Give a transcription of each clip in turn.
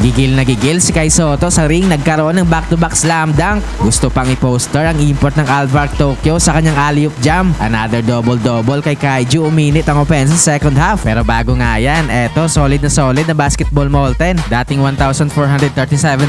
Gigil na gigil si Kai Sotto sa ring, nagkaroon ng back-to-back slam dunk. Gusto pang i-poster ang import ng Alvark Tokyo sa kanyang alley-oop jam. Another double-double kay Kaiju, uminit ang offense sa second half. Pero bago nga yan, eto solid na basketball molten. Dating 1,437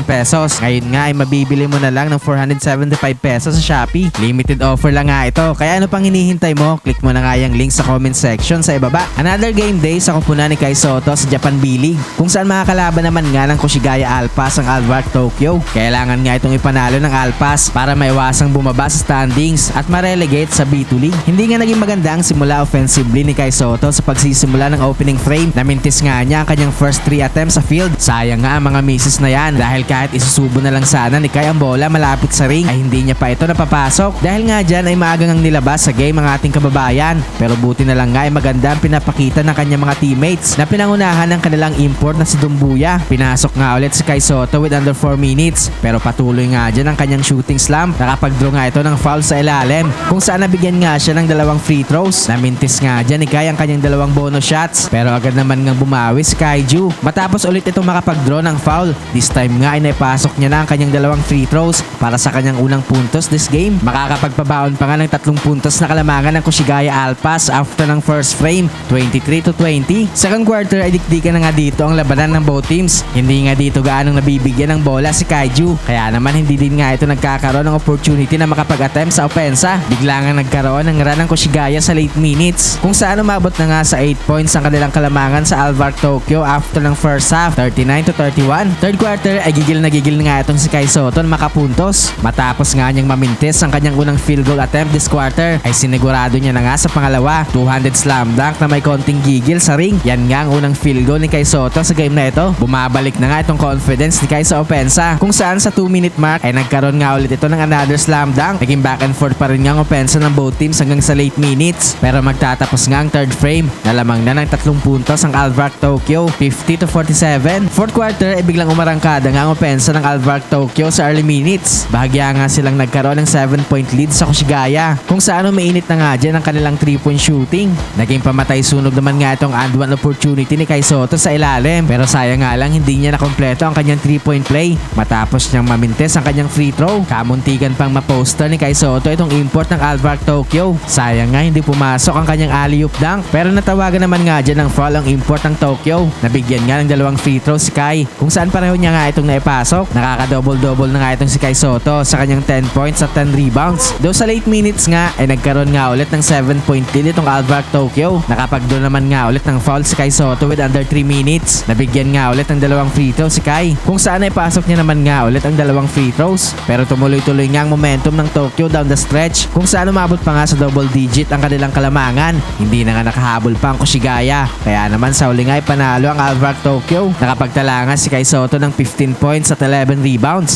pesos. Ngayon nga ay mabibili mo na lang ng 475 pesos sa Shopee. Limited offer lang nga ito. Kaya ano pang hinihintay mo? Click mo na nga yung link sa comment section sa ibaba. Another game day sa kupunan ni Kai Sotto sa Japan B-League, kung saan makakalaban naman nga ng Koshigaya Alpas ang Alvark Tokyo. Kailangan nga itong ipanalo ng Alpas para maiwasang bumaba sa standings at ma-relegate sa B2 League. Hindi nga naging maganda ang simula offensively ni Kai Sotto sa pagsisimula ng opening frame. Namintis nga niya ang kanyang first 3 attempts sa field. Sayang nga ang mga misses na yan dahil kahit isusubo na lang sana ni Kai ang bola malapit sa ring ay hindi niya pa ito napapasok. Dahil nga dyan ay maagang ang nilabas sa game ang ating kababayan. Pero buti na lang nga ay maganda ang pinapakita ng kanyang mga teammates na pinangunahan ng kanilang import na si Dumbuya. Pinasok nga ulit si Kai Sotto with under 4 minutes pero patuloy nga dyan ang kanyang shooting slump. Nakapag-draw nga ito ng foul sa ilalim kung saan nabigyan nga siya ng 2 free throws. Namintis nga dyan ni Kai ang kanyang 2 bonus shots pero agad naman nga bumawi si Kaiju. Matapos ulit itong makapag-draw ng foul, this time nga ay naipasok niya na ang kanyang 2 free throws para sa kanyang unang puntos this game. Makakapagpabaon pa nga ng 3 puntos na kalamangan ng Koshigaya Alpas after ng first frame, 23-20. Second quarter ay dikdikan na nga dito ang labanan ng both teams. Hindi nga dito gaanong nabibigyan ng bola si Kaiju, kaya naman hindi din nga ito nagkakaroon ng opportunity na makapag-attempt sa opensa. Bigla nga nagkaroon ng run ng Koshigaya sa late minutes kung saan umabot na nga sa 8 points ang kanilang kalamangan sa Alvark Tokyo after ng first half, 39-31. Third quarter ay gigil na nga itong si Kai Sotto na makapuntos. Matapos nga niyang mamintis ang kanyang unang field goal attempt this quarter ay sinigurado niya na nga sa pangalawa, 200 slam dunk na may konting gigil sa ring. Yan nga ang unang field goal ni Kai Sotto sa game na ito. Bumabalik na nga itong confidence ni Kai sa opensa kung saan sa 2-minute mark ay nagkaroon nga ulit ito ng another slam dunk. Naging back and forth pa rin nga ang opensa ng both teams hanggang sa late minutes pero magtatapos nga ang third frame. Nalamang na ng 3 puntos ang Alvark Tokyo, 50-47. Fourth quarter ay biglang umarangkada nga ang opensa ng Alvark Tokyo sa early minutes. Bahagya nga silang nagkaroon ng 7-point lead sa Koshigaya kung saan mainit na nga dyan ang kanilang 3-point shooting. Naging pamatay sunog naman nga itong and one opportunity ni Kai Sotto sa ilalim pero sayang nga lang hindi niya nakompleto ang kanyang 3-point play matapos niyang mamintes ang kanyang free throw. Kamuntikan pang maposter ni Kai Sotto itong import ng Alvark Tokyo. Sayang nga hindi pumasok ang kanyang alley-oop dunk pero natawagan naman nga dyan ng foul ang import ng Tokyo. Nabigyan nga ng 2 free throws si Kai kung saan pareho niya nga itong naipasok. Nakaka-double-double na nga itong si Kai Sotto sa kanyang 10 points at 10 rebounds. Though sa late minutes nga ay nagkaroon nga ulit ng 7-point lead itong Alvark Tokyo. Nakapag-draw naman nga ulit ng foul si Kai Sotto with under 3 minutes. Nabigyan nga ulit ng 2 free throws si Kai kung saan ay pasok niya naman nga ulit ang 2 free throws pero tumuloy-tuloy nga ang momentum ng Tokyo down the stretch kung saan umabot pa nga sa double digit ang kanilang kalamangan. Hindi na nga nakahabol pa ang Koshigaya kaya naman sa huli nga ay panalo ang Alvark Tokyo. Nakapagtala nga si Kai Sotto ng 15 points at 11 rebounds.